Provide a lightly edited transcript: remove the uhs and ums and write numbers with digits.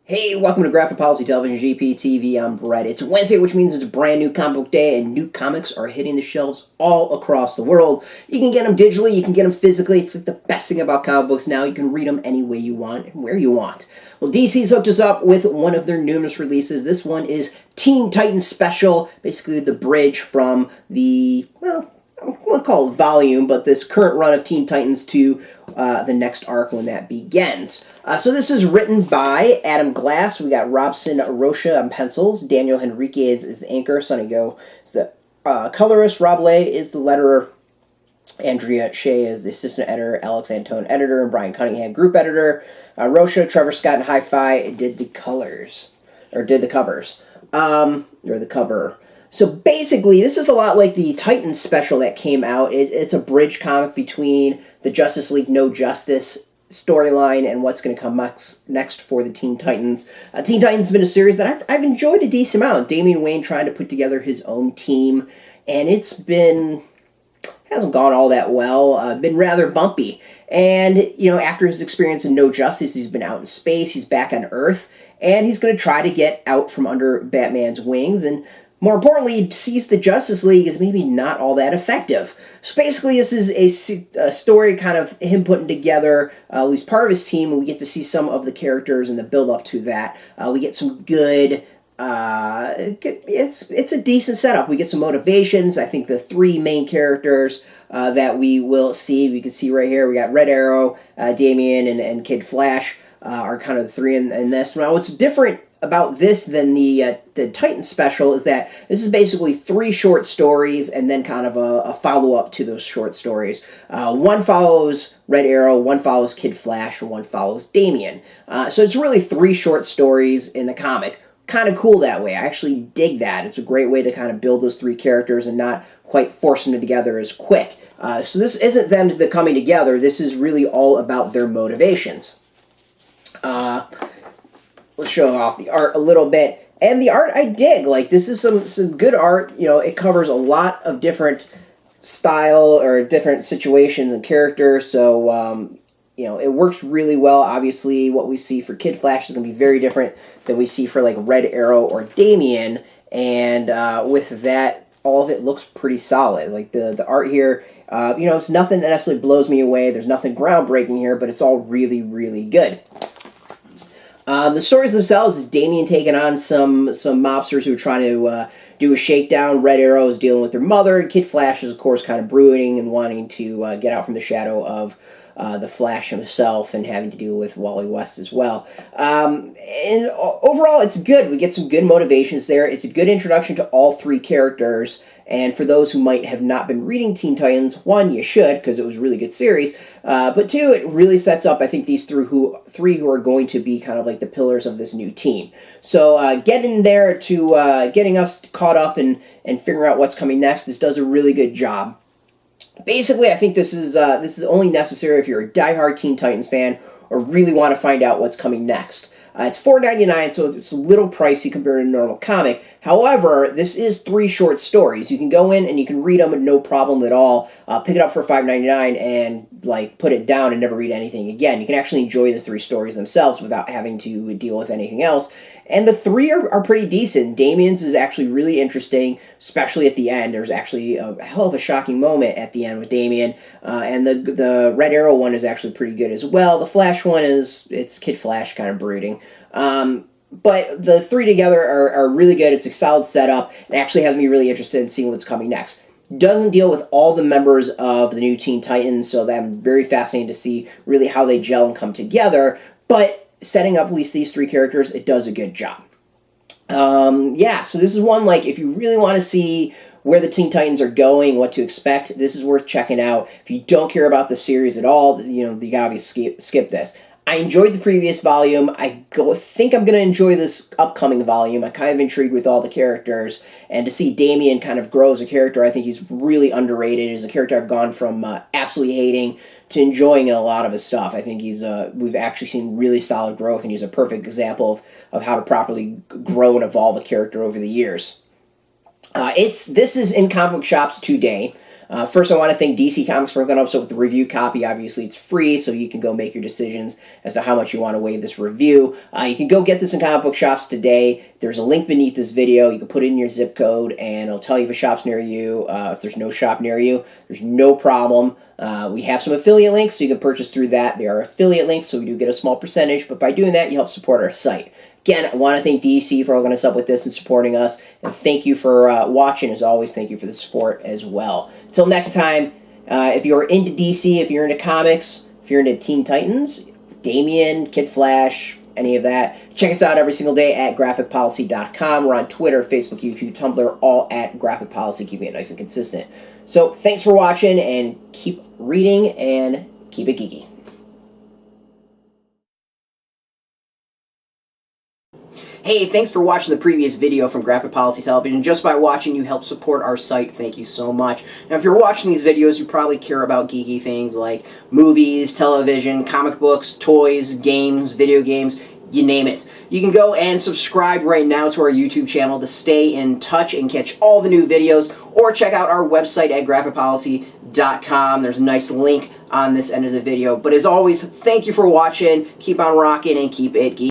Hey, welcome to Graphic Policy Television, GPTV. I'm Brett. It's Wednesday, which means it's a brand new comic book day, and new comics are hitting the shelves all across the world. You can get them digitally, you can get them physically. It's like the best thing about comic books now. You can read them any way you want and where you want. Well, DC's hooked us up with one of their numerous releases. This one is Teen Titans Special, basically the bridge from the, well, I won't call it volume, but this current run of Teen Titans to the next arc when that begins. So this is written by Adam Glass. We got Robson, Rocha on pencils. Daniel Henriques is the anchor. Sonny Go is the colorist. Rob Leigh is the letterer. Andrea, Shea is the assistant editor. Alex Antone editor. And Brian Cunningham group editor. Rocha, Trevor, Scott, and Hi-Fi did the colors. Or did the covers. Or the cover. So basically, this is a lot like the Titans special that came out. It's a bridge comic between the Justice League No Justice storyline and what's going to come next for the Teen Titans. Teen Titans has been a series that I've enjoyed a decent amount. Damian Wayne trying to put together his own team, and hasn't gone all that well. Been rather bumpy. And, after his experience in No Justice, he's been out in space, he's back on Earth, and he's going to try to get out from under Batman's wings, and more importantly, he sees the Justice League as maybe not all that effective. So basically, this is a story kind of him putting together at least part of his team, and we get to see some of the characters and the build-up to that. We get some good... it's a decent setup. We get some motivations. I think the three main characters that we will see, we can see right here, we got Red Arrow, Damian, and Kid Flash are kind of the three in this. Now, what's different about this than the Titans special is that this is basically three short stories and then kind of a follow-up to those short stories. One follows Red Arrow, one follows Kid Flash, and one follows Damian. So it's really three short stories in the comic. Kind of cool that way. I actually dig that. It's a great way to kind of build those three characters and not quite forcing them together as quick. So this isn't them coming together. This is really all about their motivations. Let's show off the art a little bit. And the art I dig. Like, this is some good art. It covers a lot of different style or different situations and characters. So, it works really well. Obviously, what we see for Kid Flash is going to be very different than we see for, like, Red Arrow or Damian. And with that, all of it looks pretty solid. Like, the art here, it's nothing that necessarily blows me away. There's nothing groundbreaking here, but it's all really, really good. The stories themselves is Damian taking on some mobsters who are trying to do a shakedown. Red Arrow is dealing with their mother. Kid Flash is, of course, kind of brooding and wanting to get out from the shadow of the Flash himself and having to deal with Wally West as well. And overall, it's good. We get some good motivations there. It's a good introduction to all three characters. And for those who might have not been reading Teen Titans, one, you should, because it was a really good series. But two, it really sets up, I think, these three who are going to be kind of like the pillars of this new team. So getting there to getting us caught up and figuring out what's coming next, this does a really good job. Basically, I think this is only necessary if you're a diehard Teen Titans fan or really want to find out what's coming next. It's $4.99, so it's a little pricey compared to a normal comic. However, this is three short stories. You can go in and you can read them with no problem at all. Pick it up for $5.99 and put it down and never read anything again. You can actually enjoy the three stories themselves without having to deal with anything else. And the three are pretty decent. Damian's is actually really interesting, especially at the end. There's actually a hell of a shocking moment at the end with Damian. And the Red Arrow one is actually pretty good as well. The Flash one it's Kid Flash kind of brooding. But the three together are really good. It's a solid setup. It actually has me really interested in seeing what's coming next. Doesn't deal with all the members of the new Teen Titans, so I'm very fascinated to see really how they gel and come together. But setting up at least these three characters, it does a good job. So this is one, if you really want to see where the Teen Titans are going, what to expect, this is worth checking out. If you don't care about the series at all, you gotta obviously skip this. I enjoyed the previous volume. I think I'm going to enjoy this upcoming volume. I'm kind of intrigued with all the characters. And to see Damian kind of grow as a character, I think he's really underrated. He's a character I've gone from absolutely hating to enjoying in a lot of his stuff. I think we've actually seen really solid growth, and he's a perfect example of how to properly grow and evolve a character over the years. This is in comic book shops today. First, I want to thank DC Comics for hooking up so with the review copy. Obviously, it's free, so you can go make your decisions as to how much you want to weigh this review. You can go get this in comic book shops today. There's a link beneath this video. You can put it in your zip code, and it'll tell you if a shop's near you. If there's no shop near you, there's no problem. We have some affiliate links, so you can purchase through that. They are affiliate links, so we do get a small percentage, but by doing that, you help support our site. Again, I want to thank DC for hooking us up with this and supporting us, and thank you for watching. As always, thank you for the support as well. Until next time, if you're into DC, if you're into comics, if you're into Teen Titans, Damian, Kid Flash, any of that, check us out every single day at graphicpolicy.com. We're on Twitter, Facebook, YouTube, Tumblr, all at Graphic Policy, keeping it nice and consistent. So thanks for watching, and keep reading, and keep it geeky. Hey, thanks for watching the previous video from Graphic Policy Television. Just by watching, you help support our site. Thank you so much. Now, if you're watching these videos, you probably care about geeky things like movies, television, comic books, toys, games, video games, you name it. You can go and subscribe right now to our YouTube channel to stay in touch and catch all the new videos, or check out our website at graphicpolicy.com. There's a nice link on this end of the video. But as always, thank you for watching. Keep on rocking and keep it geeky.